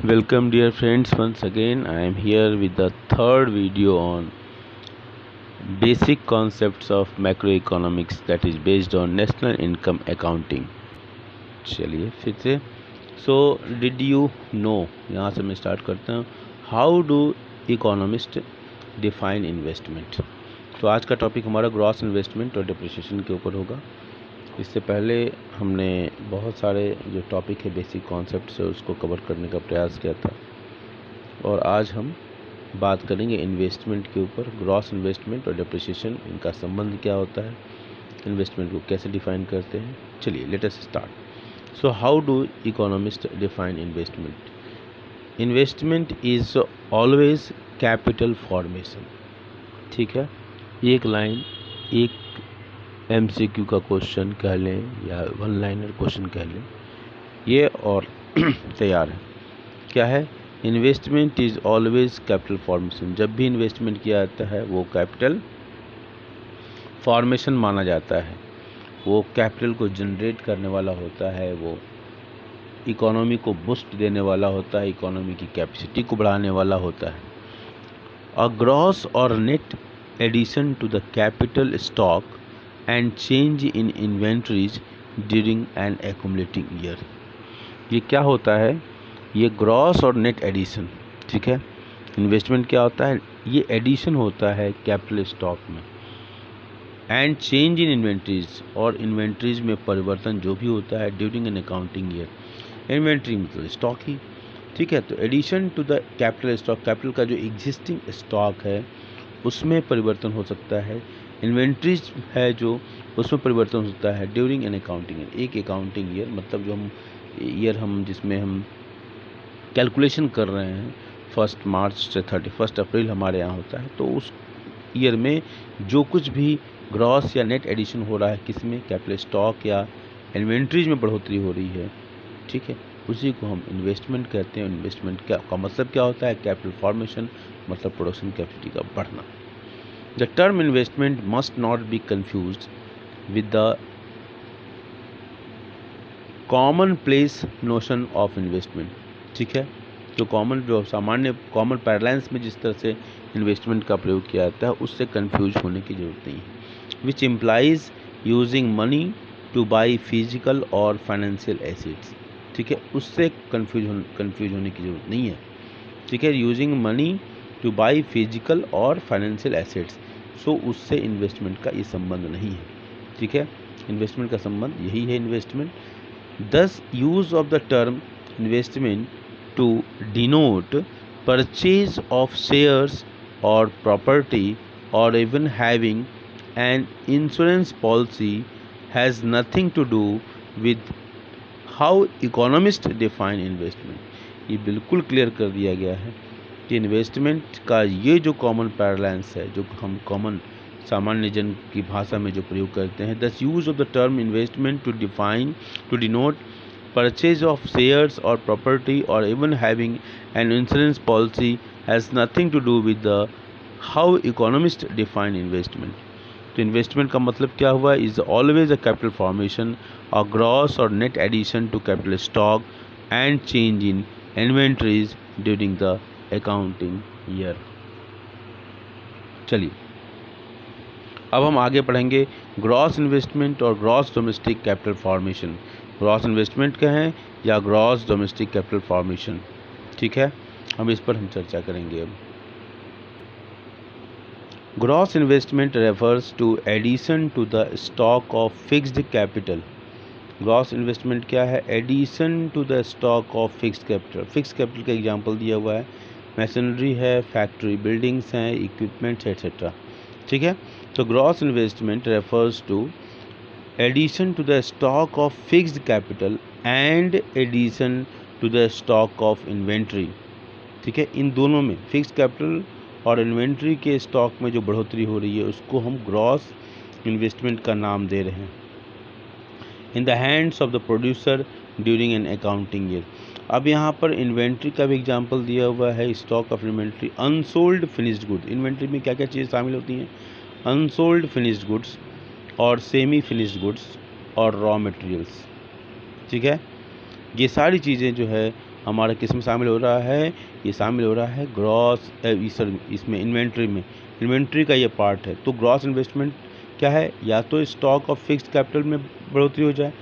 Welcome dear friends, once again I am here with the third video on basic concepts of macroeconomics that is based on national income accounting। चलिए फिर से did you know, यहाँ से मैं start करता हूँ। How do economist define investment. तो आज का टॉपिक हमारा ग्रॉस इन्वेस्टमेंट और डिप्रिसिएशन के ऊपर होगा। इससे पहले हमने बहुत सारे जो टॉपिक है बेसिक कॉन्सेप्ट्स है उसको कवर करने का प्रयास किया था, और आज हम बात करेंगे इन्वेस्टमेंट के ऊपर। ग्रॉस इन्वेस्टमेंट और डिप्रिसिएशन, इनका संबंध क्या होता है, इन्वेस्टमेंट को कैसे डिफाइन करते हैं। चलिए let us start. So how do economist define investment. Investment is always capital formation. ठीक है, एक लाइन, एक एमसीक्यू का क्वेश्चन कह लें या वन लाइनर क्वेश्चन कह लें, ये और तैयार है। क्या है? Investment is always capital formation. जब भी इन्वेस्टमेंट किया जाता है वो कैपिटल फॉर्मेशन माना जाता है, वो कैपिटल को जनरेट करने वाला होता है, वो इकोनॉमी को बूस्ट देने वाला होता है, इकोनॉमी की कैपेसिटी को बढ़ाने वाला होता है। अ ग्रॉस और net addition to the capital stock and change in inventories during an accumulating year. ये क्या होता है? ये ग्रॉस और नेट एडिशन। ठीक है, इन्वेस्टमेंट क्या होता है? ये एडिशन होता है कैपिटल स्टॉक में, एंड चेंज इन इन्वेंट्रीज, और इन्वेंट्रीज में परिवर्तन जो भी होता है during an accounting year. Inventory मतलब स्टॉक ही। ठीक है, तो addition to the capital stock, capital का जो एग्जिस्टिंग स्टॉक है उसमें परिवर्तन हो सकता है। इन्वेंट्रीज है जो, उसमें परिवर्तन हो सकता है ड्यूरिंग एन अकाउंटिंग ईयर। एक अकाउंटिंग ईयर मतलब जो हम ईयर हम जिसमें हम कैलकुलेशन कर रहे हैं 1 मार्च से 31 अप्रैल हमारे यहाँ होता है, तो उस ईयर में जो कुछ भी ग्रॉस या नेट एडिशन हो रहा है, किसमें? कैपिटल स्टॉक या इन्वेंट्रीज में बढ़ोतरी हो रही है। ठीक है, उसी को हम इन्वेस्टमेंट कहते हैं। इन्वेस्टमेंट का मतलब क्या होता है? कैपिटल फॉर्मेशन, मतलब प्रोडक्शन कैपेसिटी का बढ़ना। The term investment must not be confused with the common place notion of investment. ठीक है, जो सामान्य कॉमन पैरालाइंस में जिस तरह से इन्वेस्टमेंट का प्रयोग किया जाता है उससे कंफ्यूज होने की ज़रूरत नहीं है। Which implies using money two by physical और फाइनेंशियल एसेट्स। ठीक है, उससे कंफ्यूज होने की ज़रूरत नहीं है। ठीक है, using money two by physical और फाइनेंशियल एसेट्स, सो उससे इन्वेस्टमेंट का ये संबंध नहीं है। ठीक है, इन्वेस्टमेंट का संबंध यही है investment. Thus, use of the term investment to denote purchase of shares or property or even having an insurance policy has nothing to do with how economists define investment। ये बिल्कुल क्लियर कर दिया गया है कि इन्वेस्टमेंट का ये जो कॉमन पैरालाइंस है, जो हम कॉमन सामान्य जन की भाषा में जो प्रयोग करते हैं, this use of the term investment to denote purchase of shares और प्रॉपर्टी और even having an insurance policy has nothing to do with the how economist define investment. तो इन्वेस्टमेंट का मतलब क्या हुआ? Is always a capital formation और gross और net addition to capital stock and change in inventories during the accounting year. चलिए अब हम आगे पढ़ेंगे ग्रॉस इन्वेस्टमेंट और gross domestic capital formation. Gross investment कहें या ग्रॉस डोमेस्टिक कैपिटल फॉर्मेशन। ठीक है, हम इस पर चर्चा करेंगे। अब gross investment refers to addition to the stock of fixed capital. Gross investment क्या है? Addition to the stock of fixed capital. Fixed capital का एग्जांपल दिया हुआ है, मशीनरी है, फैक्ट्री बिल्डिंग्स हैं, इक्विपमेंट्स एट्सेट्रा। ठीक है, तो gross investment refers to addition to the stock of fixed capital and addition to the stock of inventory. ठीक है, इन दोनों में फिक्स्ड कैपिटल और इन्वेंट्री के स्टॉक में जो बढ़ोतरी हो रही है उसको हम ग्रॉस इन्वेस्टमेंट का नाम दे रहे हैं। इन the hands of the producer during an accounting year. अब यहाँ पर इन्वेंट्री का भी एग्जांपल दिया हुआ है, stock of inventory, unsold finished good. Inventory में क्या क्या चीज़ें शामिल होती हैं? अनसोल्ड फिनिश्ड गुड्स और सेमी फिनिश्ड गुड्स और रॉ मटेरियल्स। ठीक है, ये सारी चीज़ें जो है हमारा किस में शामिल हो रहा है, ये शामिल हो रहा है ग्रॉस इसमें इन्वेंट्री में, इन्वेंट्री का ये पार्ट है। तो ग्रॉस इन्वेस्टमेंट क्या है, या तो स्टॉक ऑफ फिक्स्ड कैपिटल में बढ़ोतरी हो जाए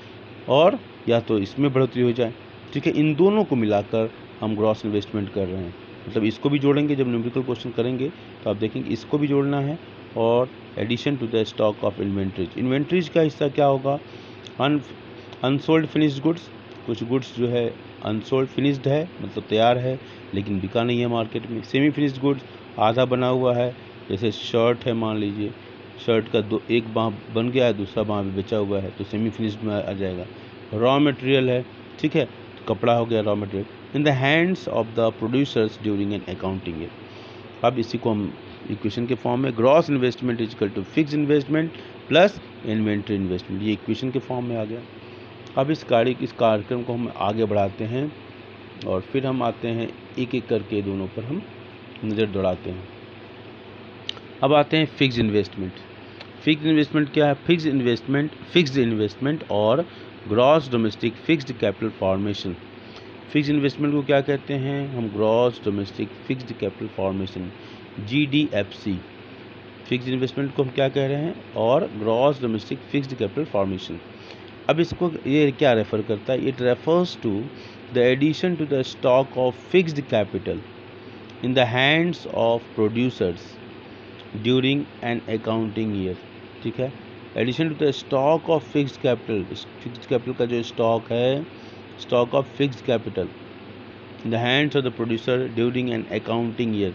और या तो इसमें बढ़ोतरी हो जाए, ठीक है। इन दोनों को मिलाकर हम ग्रॉस इन्वेस्टमेंट कर रहे हैं। मतलब इसको भी जोड़ेंगे, जब न्यूमेरिकल क्वेश्चन करेंगे तो आप देखेंगे इसको भी जोड़ना है, और addition to the stock of inventories. Inventories का हिस्सा क्या होगा, अनसोल्ड फिनिश्ड गुड्स, कुछ गुड्स जो है अनसोल्ड फिनिश्ड है, मतलब तैयार है लेकिन बिका नहीं है मार्केट में। सेमी फिनिश्ड गुड्स, आधा बना हुआ है, जैसे शर्ट है, मान लीजिए शर्ट का एक बाँह बन गया है, दूसरा बाँह भी बचा हुआ है, तो सेमी फिनिश्ड में आ जाएगा। रॉ मटेरियल है, ठीक है, तो कपड़ा हो गया raw material. In the hands of the producers during an accounting year. अब इसी को हम इक्वेशन के फॉर्म में, gross investment is equal to fix investment plus inventory investment, ये इक्वेशन के फॉर्म में आ गया। अब इस कार्यक्रम को हम आगे बढ़ाते हैं और फिर हम आते हैं एक एक करके दोनों पर हम नज़र दौड़ाते हैं। अब आते हैं फिक्स इन्वेस्टमेंट। फिक्स इन्वेस्टमेंट क्या है, फिक्स्ड इन्वेस्टमेंट और gross domestic fixed capital formation. Fix investment को क्या कहते हैं हम, gross domestic fixed capital formation, GDFC। Fix investment को हम क्या कह रहे हैं, और gross domestic fixed capital formation. अब इसको ये क्या रेफर करता है, it refers to the addition to the stock of fixed capital in the hands of producers during an accounting year, ठीक है। Addition to the stock of fixed capital का जो स्टॉक है, stock of fixed capital in the hands of the producer during an accounting year.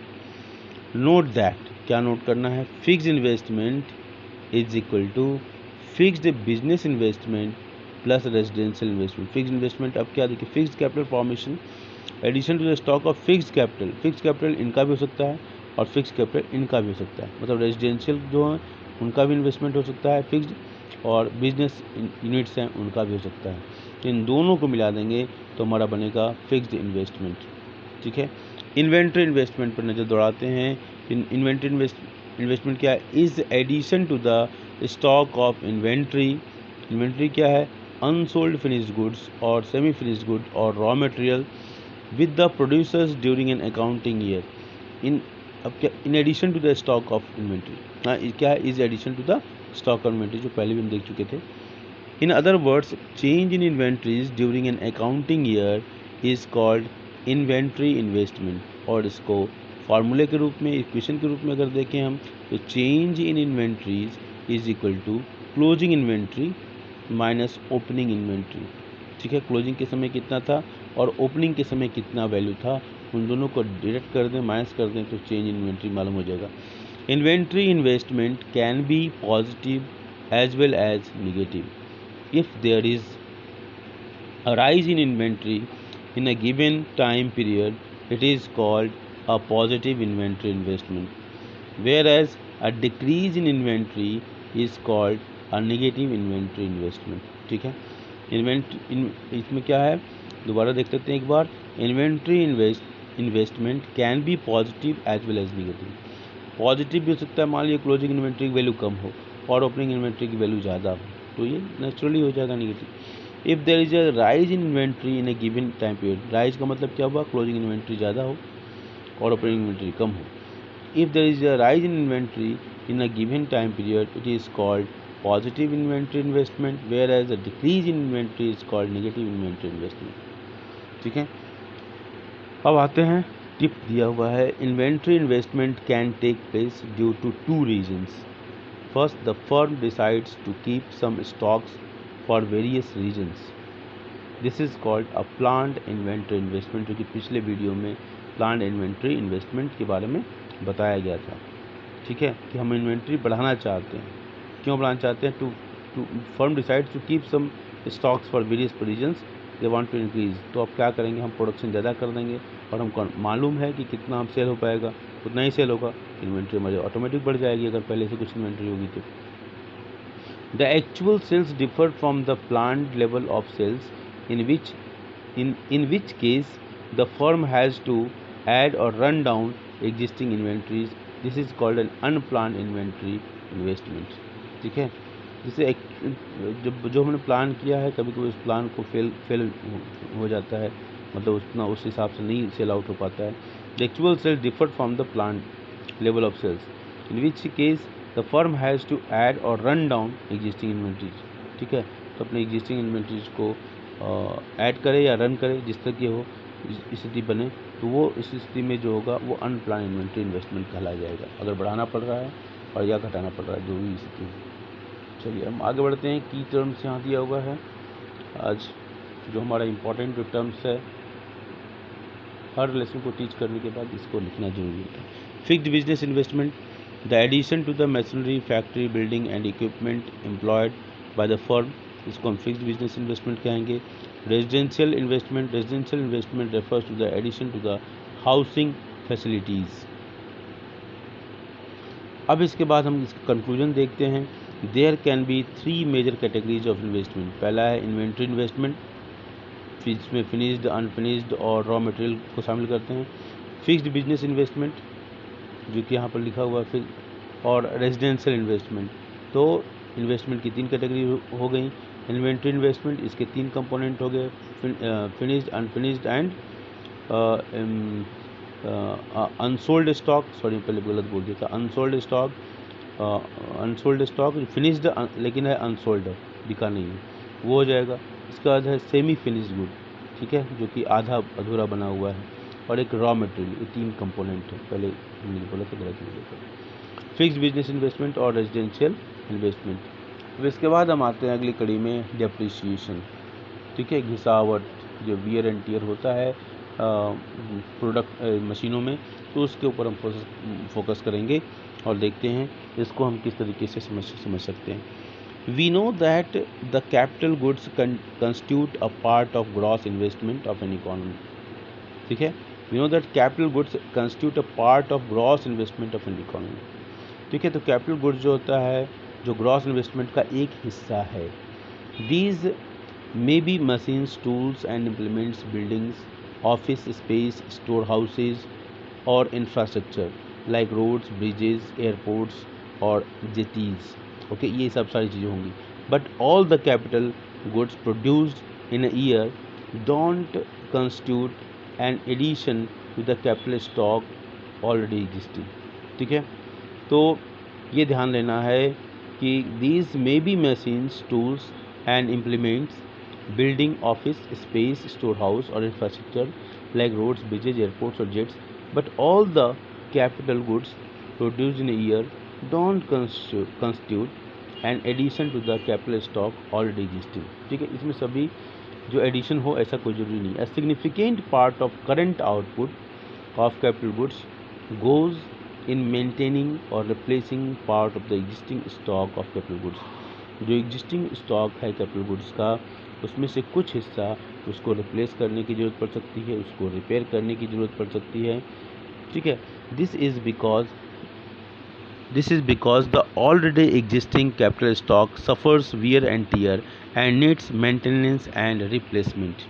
Note that, क्या note करना है, fixed investment is equal to fixed business investment plus residential investment. Fixed investment अब क्या देखिए, fixed capital formation, addition to the stock of fixed capital इनका भी हो सकता है और फिक्स्ड कैपिटल इनका भी हो सकता है, मतलब रेजिडेंशियल जो है उनका भी इन्वेस्टमेंट हो सकता है फिक्स्ड, और बिजनेस यूनिट्स हैं उनका भी हो सकता है। तो इन दोनों को मिला देंगे तो हमारा बनेगा फिक्स्ड इन्वेस्टमेंट, ठीक है। इन्वेंट्री इन्वेस्टमेंट पर नज़र दौड़ाते हैं। इन्वेंट्री इन्वेस्टमेंट क्या है, is addition to the stock of inventory. Inventory क्या है, अनसोल्ड फिनिश्ड गुड्स और सेमी फिनिश्ड गुड और raw material with the producers during an accounting year. अब क्या, in addition to the stock of inventory, हाँ क्या है, is addition to the stock of inventory, जो पहले भी हम देख चुके थे। In other words, change in inventories during an accounting year is called inventory investment. और इसको फार्मूले के रूप में, इक्वेशन के रूप में अगर देखें हम, तो change in inventories is equal to closing inventory minus opening inventory, ठीक है। क्लोजिंग के समय कितना था और ओपनिंग के समय कितना वैल्यू था, उन दोनों को डिडक्ट कर दें, माइनस कर दें, तो चेंज इन इन्वेंट्री मालूम हो जाएगा। Inventory investment can be positive as well as negative. If there is a rise in inventory in a given time period, it is called a positive inventory investment, whereas a decrease in inventory is called a negative inventory investment, ठीक है। इसमें क्या है, दोबारा देख लेते हैं एक बार। Inventory investment can be positive as well as negative. Positive भी हो सकता है, मान लीजिए क्लोजिंग इन्वेंट्री की वैल्यू कम हो और ओपनिंग इन्वेंट्री की वैल्यू ज़्यादा हो, तो ये नेचुरली हो जाएगा negative. If there is a rise in inventory in a given time period, rise का मतलब क्या हुआ, क्लोजिंग इन्वेंट्री ज़्यादा हो और ओपनिंग इन्वेंट्री कम हो। If there is a rise in inventory in a given time period, it is called positive inventory investment, whereas a decrease in inventory is called negative inventory investment, ठीक है। अब आते हैं, tip दिया हुआ है, inventory investment can take place due to 2 reasons. First, the firm decides to keep some stocks for various reasons, this is called a planned inventory investment, जो कि पिछले वीडियो में प्लान्ड इन्वेंट्री इन्वेस्टमेंट के बारे में बताया गया था, ठीक है, कि हम इन्वेंट्री बढ़ाना चाहते हैं। क्यों बढ़ाना चाहते हैं, two firm decides to keep some stocks for various reasons, they want to increase. तो अब क्या करेंगे, हम प्रोडक्शन ज़्यादा कर देंगे और हमको मालूम है कि कितना हम सेल हो पाएगा, उतना ही सेल होगा, इन्वेंट्री हमारी ऑटोमेटिक बढ़ जाएगी अगर पहले से कुछ इन्वेंट्री होगी तो। The actual sales differ from the planned level of sales, in which case the firm has to add or run down existing inventories. This is called an unplanned inventory investment, ठीक है। जिसे जो हमने plan किया है, कभी कभी उस प्लान को फेल हो जाता है, मतलब उतना उस हिसाब से नहीं सेल आउट हो पाता है। The actual sales differ from the plan level of sales, in which case the firm has to add और रन डाउन एग्जिस्टिंग इन्वेंट्रीज। ठीक है, तो अपने एग्जिस्टिंग इन्वेंट्रीज को ऐड करे या रन करे, जिस तरह की हो स्थिति बने, तो वो इस स्थिति में जो होगा वो अनप्लान इन्वेंट्री इन्वेस्टमेंट कहलाया जाएगा, अगर बढ़ाना पड़ रहा है और या घटाना पड़ रहा है, जो भी स्थिति हो। चलिए हम आगे बढ़ते हैं। की टर्म्स यहाँ दिया हुआ है आज, जो हमारा इम्पोर्टेंट जो टर्म्स है, हर लेसन को टीच करने के बाद इसको लिखना जरूरी है। Fixed business investment, the addition to the machinery, factory, building and equipment employed by the firm, इसको हम फिक्स्ड बिजनेस इन्वेस्टमेंट कहेंगे। Residential investment, residential investment refers to the addition to the housing facilities. अब इसके बाद हम इसका conclusion देखते हैं। There can be 3 major categories of investment. पहला है इन्वेंट्री इन्वेस्टमेंट, इसमें फिनिश्ड, अनफिनिश्ड और रॉ मटेरियल को शामिल करते हैं। फिक्स्ड बिजनेस इन्वेस्टमेंट, जो कि यहाँ पर लिखा हुआ है फिर, और रेजिडेंशियल इन्वेस्टमेंट। तो इन्वेस्टमेंट की 3 कैटेगरी हो गई। इन्वेंट्री इन्वेस्टमेंट, इसके 3 कंपोनेंट हो गए, finished, unfinished and unsold stock. Sorry, पहले गलत बोल दिया था, unsold stock, unsold stock finished लेकिन है अनसोल्ड, दिखा नहीं है, वो हो जाएगा। इसके बाद है सेमी फिनिश्ड गुड, ठीक है, जो कि आधा अधूरा बना हुआ है, और एक रॉ मटेरियल। ये 3 कंपोनेंट है, पहले हमने बोला था, गलत बोला था। फिक्स्ड बिजनेस इन्वेस्टमेंट और रेजिडेंशियल इन्वेस्टमेंट। अब इसके बाद हम आते हैं अगली कड़ी में, डेप्रिसिएशन। ठीक है, घिसावट, जो वियर एंड टियर होता है प्रोडक्ट मशीनों में, तो उसके ऊपर हम फोकस करेंगे और देखते हैं इसको हम किस तरीके से समझ सकते हैं। We know that the capital goods constitute a part of gross investment of an economy. ठीक है, we know that capital goods constitute a part of gross investment of an economy. ठीक है, तो capital goods जो होता है, जो gross investment का एक हिस्सा है। These may be machines, tools and implements, buildings, office space, storehouses or infrastructure like roads, bridges, airports और jetties. ओके, ये सब सारी चीज़ें होंगी। But all the capital goods produced in a year don't constitute an addition to the capital stock already existing. ठीक है, तो ये ध्यान लेना है कि these may be machines, tools and implements, building, office space, storehouse और infrastructure like roads, bridges, airports और jets, but all the capital goods produced in a year don't constitute an addition to the capital stock already existing. ठीक है, इसमें सभी जो addition हो ऐसा कोई जरूरी नहीं। A significant part of current output of capital goods goes in maintaining or replacing part of the existing stock of capital goods. जो existing stock है capital goods का, उसमें से कुछ हिस्सा उसको रिप्लेस करने की ज़रूरत पड़ सकती है, उसको रिपेयर करने की ज़रूरत पड़ सकती है। ठीक है, This is because the already existing capital stock suffers wear and tear and needs maintenance and replacement.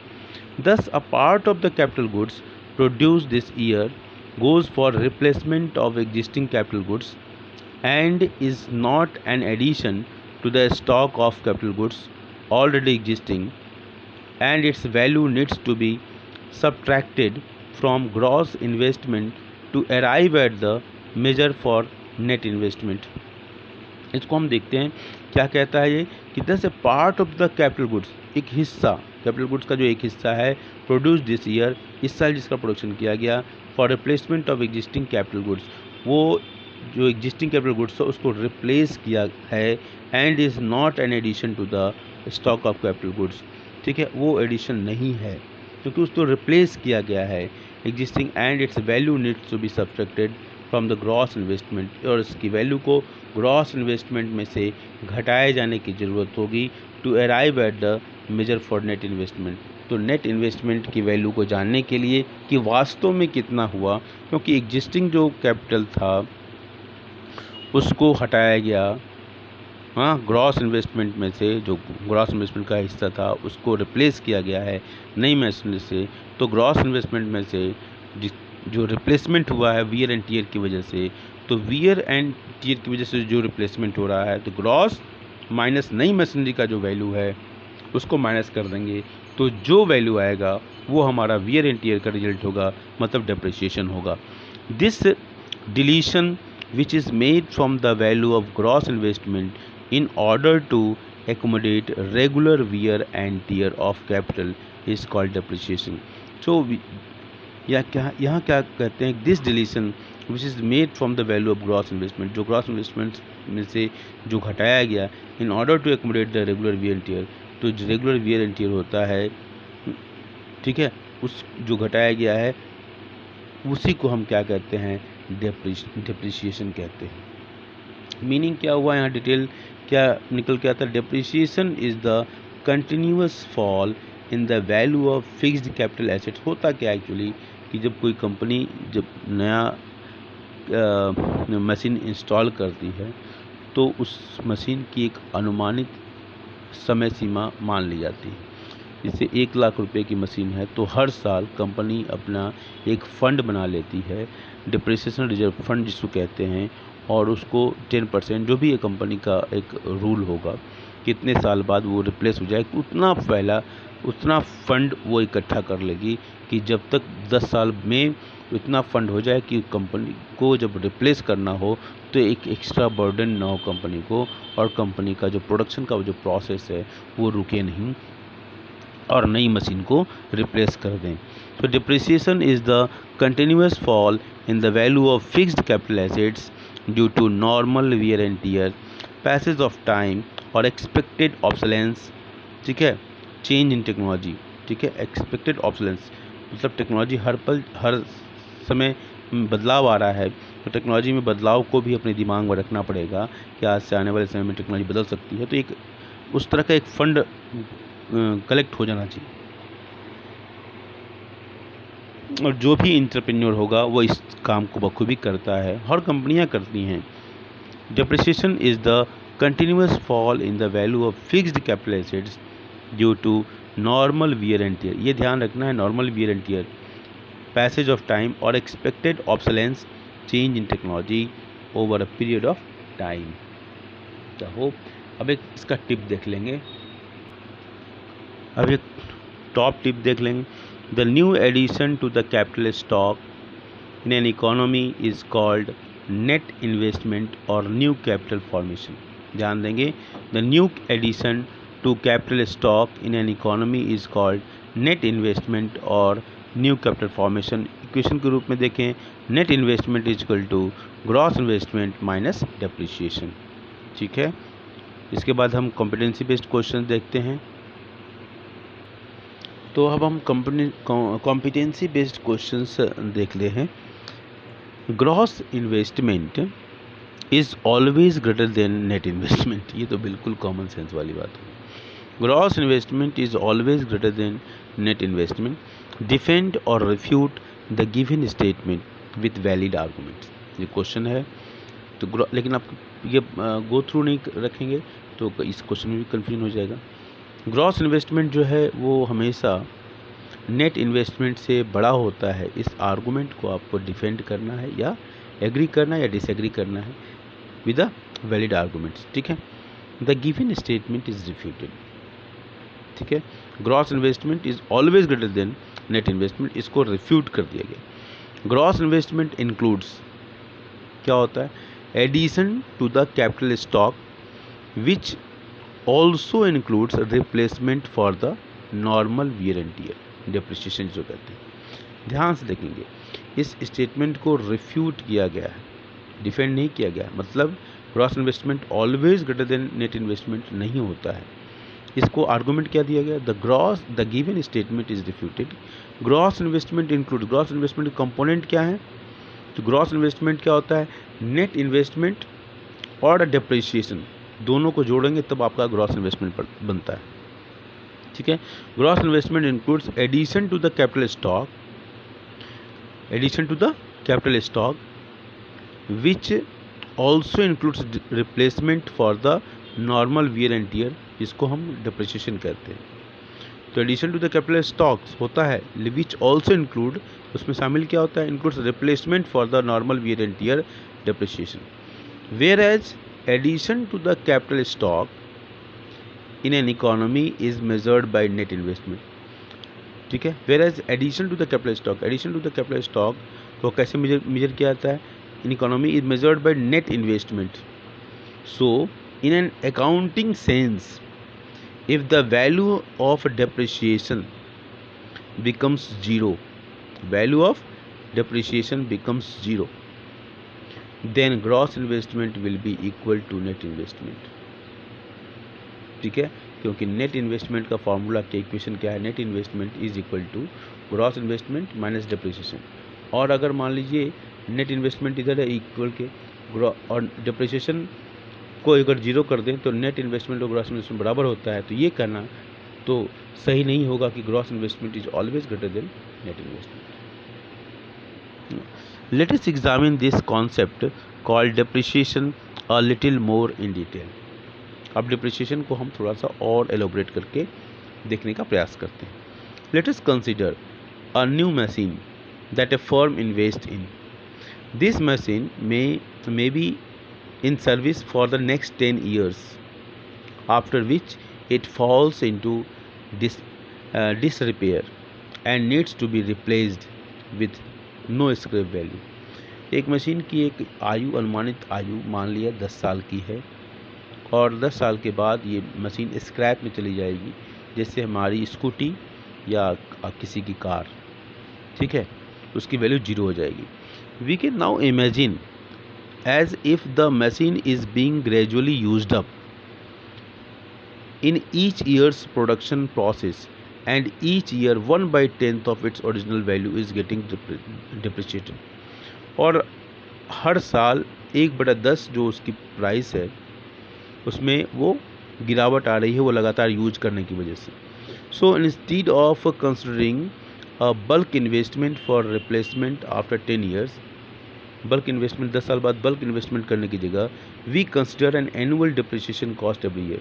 Thus, a part of the capital goods produced this year goes for replacement of existing capital goods and is not an addition to the stock of capital goods already existing, and its value needs to be subtracted from gross investment to arrive at the measure for net investment. इसको हम देखते हैं क्या कहता है ये, कि this a part of the capital goods, एक हिस्सा, कैपिटल गुड्स का जो एक हिस्सा है, प्रोड्यूस दिस ईयर, इस साल जिसका प्रोडक्शन किया गया, for replacement of existing capital goods, वो जो एग्जिस्टिंग कैपिटल गुड्स है उसको रिप्लेस किया है, and is not an addition to the stock of capital goods. ठीक है, वो एडिशन नहीं है क्योंकि उसको रिप्लेस किया गया है existing, and its value needs to be subtracted from the gross investment, और इसकी वैल्यू को ग्रॉस इन्वेस्टमेंट में से घटाए जाने की ज़रूरत होगी to arrive at the measure for net investment. तो नेट इन्वेस्टमेंट की वैल्यू को जानने के लिए कि वास्तव में कितना हुआ, क्योंकि एग्जिस्टिंग जो कैपिटल था उसको हटाया गया, हाँ, ग्रॉस इन्वेस्टमेंट में से, जो ग्रॉस इन्वेस्टमेंट का हिस्सा था उसको रिप्लेस किया गया है नई मशीनरी से। तो ग्रॉस इन्वेस्टमेंट में से जो रिप्लेसमेंट हुआ है वियर एंड टियर की वजह से, तो वियर एंड टियर की वजह से जो रिप्लेसमेंट हो रहा है, तो ग्रॉस माइनस नई मशीनरी का जो वैल्यू है उसको माइनस कर देंगे, तो जो वैल्यू आएगा वो हमारा वियर एंड टियर का रिजल्ट होगा, मतलब डेप्रिसिएशन होगा। This deletion which is made from the value of gross investment in order to accommodate regular wear and tear of capital is called depreciation. So यहाँ क्या कहते हैं, this deletion which is made from the value of gross investment, जो gross investment में से जो घटाया गया in order to accommodate the regular wear and tear, तो जो रेगुलर वियर एंड टियर होता है, ठीक है, उस जो घटाया गया है उसी को हम क्या कहते हैं, डेप्रिसिएशन कहते हैं। मीनिंग क्या हुआ, यहाँ डिटेल क्या निकल के आता है, depreciation is the continuous fall in the value of fixed capital assets. होता क्या एक्चुअली कि जब कोई कंपनी जब नया मशीन इंस्टॉल करती है तो उस मशीन की एक अनुमानित समय सीमा मान ली जाती है। जैसे 1 लाख रुपए की मशीन है तो हर साल कंपनी अपना एक फ़ंड बना लेती है, डिप्रिसिएशन रिजर्व फंड जिसको कहते हैं, और उसको 10% जो भी ये कंपनी का एक रूल होगा कितने साल बाद वो रिप्लेस हो जाए, उतना फ़ंड वो इकट्ठा कर लेगी कि जब तक 10 साल में इतना फ़ंड हो जाए कि कंपनी को जब रिप्लेस करना हो तो एक एक्स्ट्रा बर्डन ना हो कंपनी को, और कंपनी का जो प्रोडक्शन का जो प्रोसेस है वो रुके नहीं और नई मशीन को रिप्लेस कर दें। तो depreciation is the continuous fall in the value of fixed capital assets due to normal wear and tear, passage of time और एक्सपेक्टेड ऑब्सोलेंस, ठीक है, चेंज इन टेक्नोलॉजी, ठीक है, एक्सपेक्टेड ऑब्सोलेंस मतलब टेक्नोलॉजी हर समय बदलाव आ रहा है, तो टेक्नोलॉजी में बदलाव को भी अपने दिमाग में रखना पड़ेगा कि आज से आने वाले समय में टेक्नोलॉजी बदल सकती है, तो एक उस तरह का एक फंड कलेक्ट हो जाना चाहिए, और जो भी इंटरप्रेन्योर होगा वो इस काम को बखूबी करता है, हर कंपनियां करती हैं। Depreciation is the continuous fall in the value of fixed capital assets due to normal wear and tear, ये ध्यान रखना है, normal wear and tear, passage of time और expected obsolescence, change in technology over a period of time. तो अब एक इसका tip देख लेंगे, अब एक टॉप टिप देख लेंगे। The new addition to the capital stock in an economy is called net investment और न्यू कैपिटल फॉर्मेशन। ध्यान देंगे, the new addition to capital stock in an economy is called net investment और new capital formation. Equation के रूप में देखें, net investment is equal to gross investment minus depreciation, ठीक है। इसके बाद हम कॉम्पिटेंसी बेस्ड क्वेश्चन देखते हैं। तो अब हम कॉम्पिटेंसी बेस्ड क्वेश्चंस देख ले हैं। Gross investment is always greater than net investment, ये तो बिल्कुल कॉमन सेंस वाली बात है। Gross investment is always greater than net investment, defend और refute the given statement with valid arguments, ये क्वेश्चन है। तो लेकिन आप ये गो थ्रू नहीं रखेंगे तो इस क्वेश्चन में भी कन्फ्यूजन हो जाएगा। ग्रॉस इन्वेस्टमेंट जो है वो हमेशा नेट इन्वेस्टमेंट से बड़ा होता है, इस आर्गूमेंट को आपको डिफेंड करना है या एग्री करना है या डिसएग्री करना है विद द वैलिड आर्गूमेंट्स, ठीक है। The given statement is refuted, ठीक है। Gross investment is always greater than net investment, इसको रिफ्यूट कर दिया गया। ग्रॉस इन्वेस्टमेंट इंक्लूड्स, क्या होता है, addition to the capital stock which also includes replacement for the normal wear and tear, depreciation जो कहते हैं। ध्यान से देखेंगे, इस स्टेटमेंट को रिफ्यूट किया गया है, डिफेंड नहीं किया गया, मतलब gross investment always greater than net investment नहीं होता है। इसको आर्गूमेंट क्या दिया गया, the given statement is refuted. Gross investment include, gross investment component क्या है, तो ग्रॉस इन्वेस्टमेंट क्या होता है, नेट इन्वेस्टमेंट और डेप्रिसिएशन दोनों को जोड़ेंगे तब आपका ग्रॉस इन्वेस्टमेंट बनता है, ठीक है। Gross investment includes addition to the capital stock which also includes replacement for the normal wear and tear, जिसको हम डेप्रिसिएशन कहते हैं। तो addition to the capital stocks होता है विच ऑल्सो इंक्लूड, उसमें शामिल क्या होता है, includes replacement for the normal wear and tear depreciation. Whereas addition to the capital stock in an economy is measured by net investment, ठीक है। Whereas addition to the capital stock को कैसे measure किया जाता है? In economy is measured by net investment. So in an accounting sense, if the value of depreciation becomes zero, value of depreciation becomes zero, then gross investment will be equal to net investment। ठीक है, क्योंकि net investment का formula के equation क्या है? Net investment is equal to gross investment minus depreciation. और अगर मान लीजिए नेट इन्वेस्टमेंट इधर है इक्वल के और डेप्रिसिएशन को अगर जीरो कर दें तो नेट इन्वेस्टमेंट और ग्रॉस इन्वेस्टमेंट बराबर होता है, तो ये कहना तो सही नहीं होगा कि gross investment is always greater than net investment. Let us examine this concept called depreciation a little more in detail. अब डिप्रिसिएशन को हम थोड़ा सा और एलोबरेट करके देखने का प्रयास करते हैं। Let us consider a new machine that A firm invest in. This machine may be in service for the next 10 years, after which it falls into disrepair and needs to be replaced with no scrap value। एक machine की एक अनुमानित आयु मान लिया 10 साल की है और 10 साल के बाद ये मशीन स्क्रैप में चली जाएगी, जैसे हमारी स्कूटी या किसी की कार। ठीक है, उसकी वैल्यू जीरो हो जाएगी। We can now imagine as if the machine is being gradually used up in each year's production process, and each year 1/10 of its original value is getting depreciated। और हर साल 1/10 जो उसकी price है उसमें वो गिरावट आ रही है, वो लगातार यूज करने की वजह से। So instead of considering a bulk investment for replacement after 10 years, bulk investment 10 साल बाद बल्क इन्वेस्टमेंट करने की जगह we consider an annual depreciation cost every year.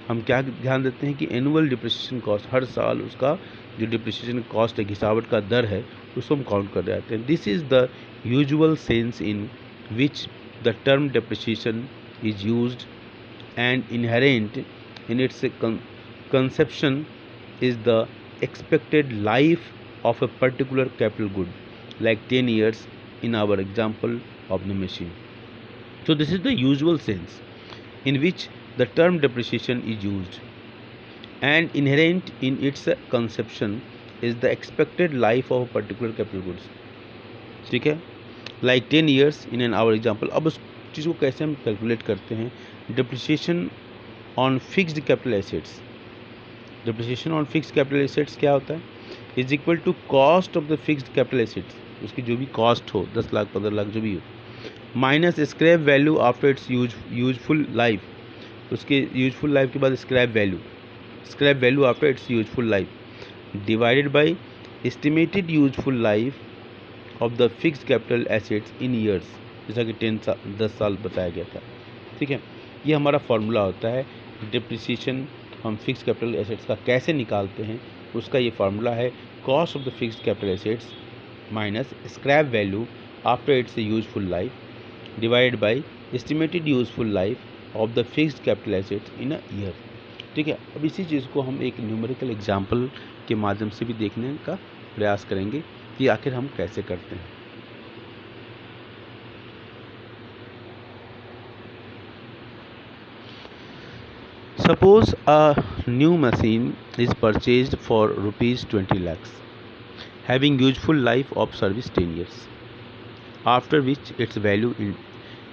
हम क्या ध्यान देते हैं कि एनुअल डिप्रिसिएशन कॉस्ट, हर साल उसका जो डिप्रिसिएशन कॉस्ट है, घिसावट का दर है, उसको हम काउंट कर रहे हैं। This is the usual sense in which the term depreciation is used and inherent in its conception is the expected life of a particular capital good, like 10 years in our example of the machine। So this is the usual sense in which the term depreciation is used, and inherent in its conception is the expected life of a particular capital goods। ठीक है, like 10 years in our example। अब उस चीज़ को कैसे हम calculate करते हैं? Depreciation on fixed capital assets, depreciation on fixed capital assets क्या होता है? Is equal to cost of the fixed capital assets, उसकी जो भी कॉस्ट हो, 10 लाख 15 लाख जो भी हो, minus scrap value after it's useful life, उसके यूजफुल लाइफ के बाद scrap value after it's useful life, divided by estimated useful life of the fixed capital assets in years, जैसा कि 10 साल बताया गया था। ठीक है, ये हमारा फॉर्मूला होता है। डिप्रिसिएशन हम फिक्स्ड कैपिटल एसेट्स का कैसे निकालते हैं, उसका ये फार्मूला है cost of the fixed capital assets minus scrap value after it's useful life divided by estimated useful life of the fixed capital assets in a year. ठीक है, अब इसी चीज़ को हम एक न्यूमेरिकल एग्जाम्पल के माध्यम से भी देखने का प्रयास करेंगे कि आखिर हम कैसे करते हैं। Suppose a new machine is purchased for rupees 20 lakhs, having useful life of service 10 years, after which its value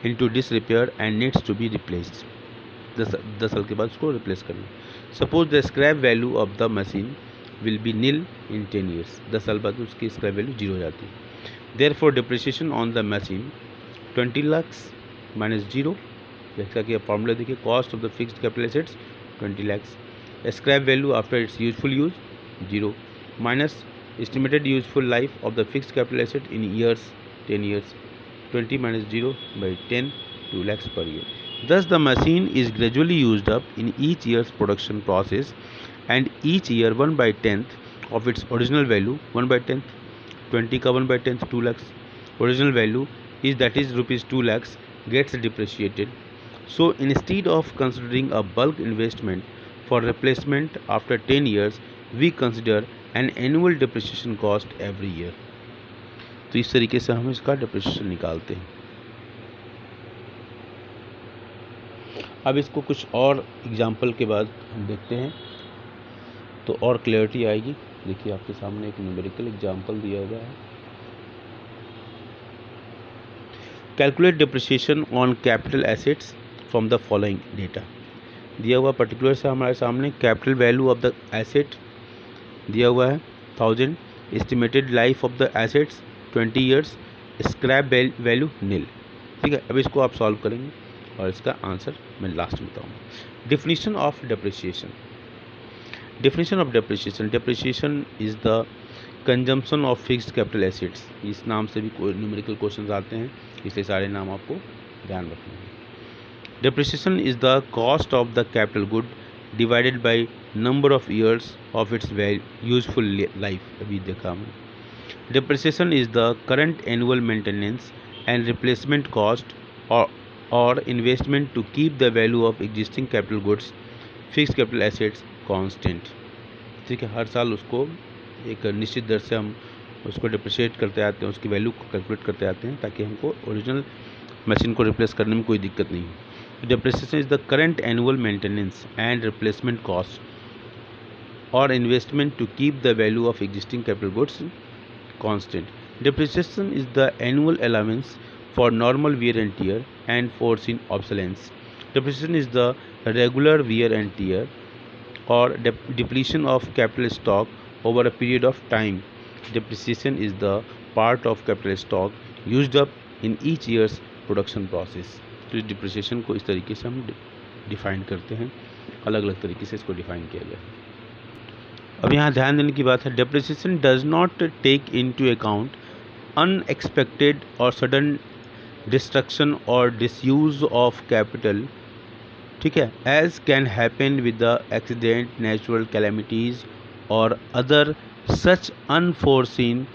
into disrepair and needs to be replaced। 10 साल के बाद उसको रिप्लेस करना। Suppose the scrap value of the machine will be nil in 10 years। 10 साल बाद उसकी scrap value 0 हो जाती है। Therefore depreciation on the machine 20 lakhs minus 0, जैसा कि आप फॉर्मूला देखिए, cost of the fixed capital assets 20 lakhs, scrap value after it's useful use 0, minus estimated useful life of the fixed capital asset in years 10 years, 20 minus 0 by 10, 2 lakhs per year। Thus the machine is gradually used up in each year's production process, and each year 1/10 of its original value, 1/10, 20 का 1/10 2 lakhs, original value is, that is rupees 2 lakhs, gets depreciated। So instead of considering a bulk investment for replacement after 10 years, we consider N annual depreciation cost every year. तो इस तरीके से हम इसका depreciation निकालते हैं। अब इसको कुछ और एग्जाम्पल के बाद हम देखते हैं तो और क्लैरिटी आएगी। देखिए आपके सामने एक न्यूमेरिकल एग्जाम्पल दिया हुआ है। Calculate depreciation on capital assets from the following data. दिया हुआ पर्टिकुलर से हमारे सामने capital value of the asset दिया हुआ है 1000, estimated life of the assets 20 years, scrap value nil. ठीक है, अब इसको आप सॉल्व करेंगे और इसका आंसर मैं लास्ट में बताऊंगा। Definition of depreciation. Definition of depreciation, depreciation is the consumption of fixed capital assets. इस नाम से भी कोई न्यूमेरिकल क्वेश्चंस आते हैं, इसलिए सारे नाम आपको ध्यान रखना है। Depreciation is the cost of the capital good divided by number of years of its useful life। अभी देखा हमने। Depreciation is the current annual maintenance and replacement cost or investment to keep the value of existing capital goods, fixed capital assets constant। ठीक है, हर साल उसको एक निश्चित दर से हम उसको डिप्रिशिएट करते आते हैं, उसकी वैल्यू को कैलकुलेट करते आते हैं ताकि हमको ओरिजिनल मशीन को रिप्लेस करने में कोई दिक्कत नहीं हो। Depreciation is the current annual maintenance and replacement cost or investment to keep the value of existing capital goods constant। Depreciation is the annual allowance for normal wear and tear and foreseen obsolescence। Depreciation is the regular wear and tear or depletion of capital stock over a period of time। Depreciation is the part of capital stock used up in each year's production process। तो इस depreciation को इस तरीके से हम define करते हैं, अलग अलग तरीके से इसको डिफाइन किया गया है। अब यहाँ ध्यान देने की बात है, depreciation does not take into account unexpected और सडन डिस्ट्रक्शन और डिसयूज ऑफ कैपिटल। ठीक है, as can happen with the accident, natural calamities और other such unforeseen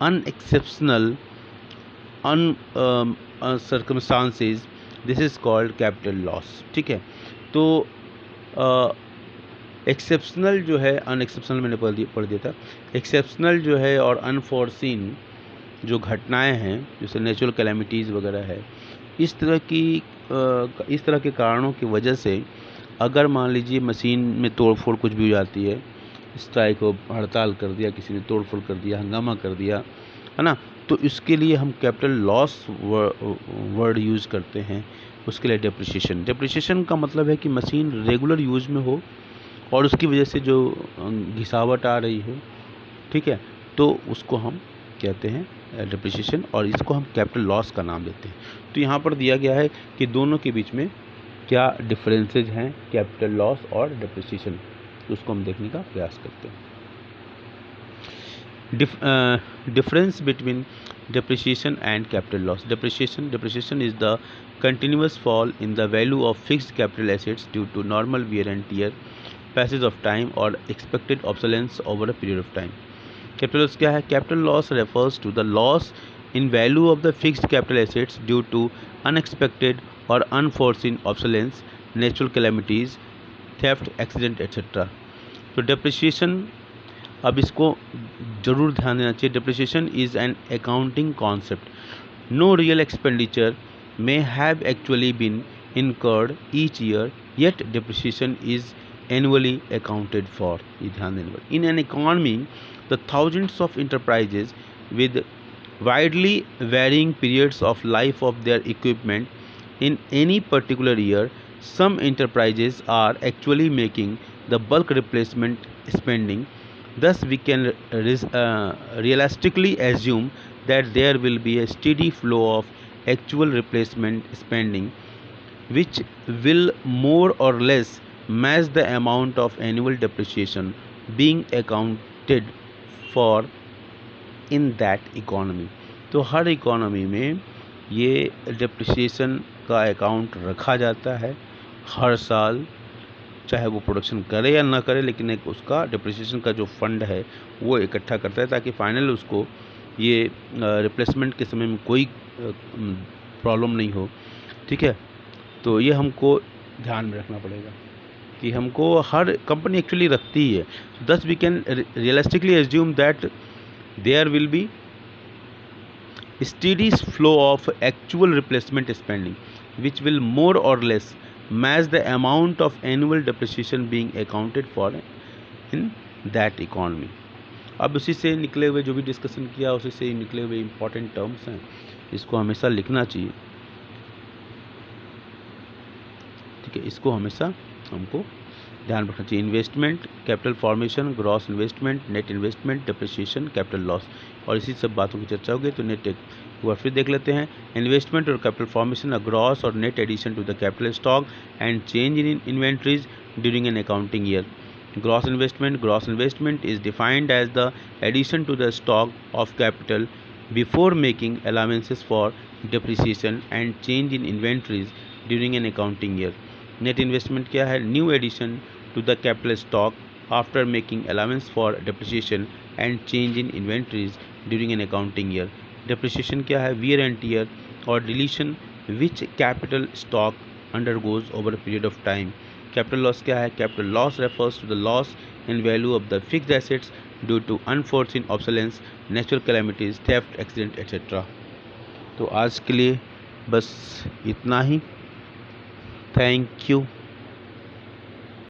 unexceptional circumstances। This is called capital loss. ठीक है, तो एक्सेप्शनल जो है, अनएक्सेप्शनल मैंने पढ़ दिया था। एक्सेप्शनल जो है और अनफोर्सीन जो घटनाएं हैं, जैसे नेचुरल कैलेमिटीज़ वगैरह है, इस तरह के कारणों की वजह से अगर मान लीजिए मशीन में तोड़फोड़ कुछ भी हो जाती है, स्ट्राइक हो, हड़ताल कर दिया, किसी ने तोड़फोड़ कर दिया, हंगामा कर दिया, है ना, तो इसके लिए हम कैपिटल लॉस वर्ड यूज़ करते हैं। उसके लिए डिप्रिसिएशन। डिप्रिसिएशन का मतलब है कि मशीन रेगुलर यूज में हो और उसकी वजह से जो घिसावट आ रही हो, ठीक है, तो उसको हम कहते हैं डिप्रिसिएशन और इसको हम कैपिटल लॉस का नाम देते हैं। तो यहाँ पर दिया गया है कि दोनों के बीच में क्या डिफरेंसेज हैं, कैपिटल लॉस और डिप्रिसिएशन, तो उसको हम देखने का प्रयास करते हैं। Difference between depreciation and capital loss। Depreciation is the continuous fall in the value of fixed capital assets due to normal wear and tear, passage of time or expected obsolescence over a period of time। Capital loss क्या है? Capital loss refers to the loss in value of the fixed capital assets due to unexpected or unforeseen obsolescence, natural calamities, theft, accident, etc। तो depreciation, अब इसको जरूर ध्यान देना चाहिए। Depreciation is an accounting concept. No real expenditure may have actually been incurred each year, yet depreciation is annually accounted for. ये ध्यान देने पर। In an economy the thousands of enterprises with widely varying periods of life of their equipment in any particular year, some enterprises are actually making the bulk replacement spending। Thus we can realistically assume that there will be a steady flow of actual replacement spending which will more or less match the amount of annual depreciation being accounted for in that economy। तो हर economy में ये depreciation का account रखा जाता है हर साल, चाहे वो प्रोडक्शन करे या ना करे, लेकिन एक उसका डिप्रिसिएशन का जो फंड है वो इकट्ठा करता है ताकि फाइनल उसको ये रिप्लेसमेंट के समय में कोई प्रॉब्लम नहीं हो। ठीक है, तो ये हमको ध्यान में रखना पड़ेगा। कि हमको हर कंपनी एक्चुअली रखती ही है. Thus we can realistically assume that there will be steady flow of actual replacement spending which will more or less match the amount of annual depreciation being accounted for in that economy. अब उसी से निकले हुए जो भी discussion किया उसी से निकले हुए इंपॉर्टेंट टर्म्स हैं, इसको हमेशा लिखना चाहिए. ठीक है, इसको हमेशा हमको ध्यान रखना चाहिए. Investment, capital formation, gross investment, net investment, depreciation, capital loss, और इसी सब बातों की चर्चा होगी. तो नेट एक बार फिर देख लेते हैं. इन्वेस्टमेंट और कैपिटल फॉर्मेशन अ ग्रॉस और net addition to the capital stock and change in inventories during an accounting year. Gross investment is defined as the addition to the stock of capital before making allowances for depreciation and change in inventories during an accounting year. Net investment क्या है? New addition to the capital stock after making allowance for depreciation and change in inventories during an accounting year. Depreciation क्या है? Wear and tear or deletion which capital stock undergoes over a period of time. Capital loss क्या है? Capital loss refers to the loss in value of the fixed assets due to unforeseen obsolescence, natural calamities, theft, accident etcetera. तो आज के लिए बस इतना ही. Thank you.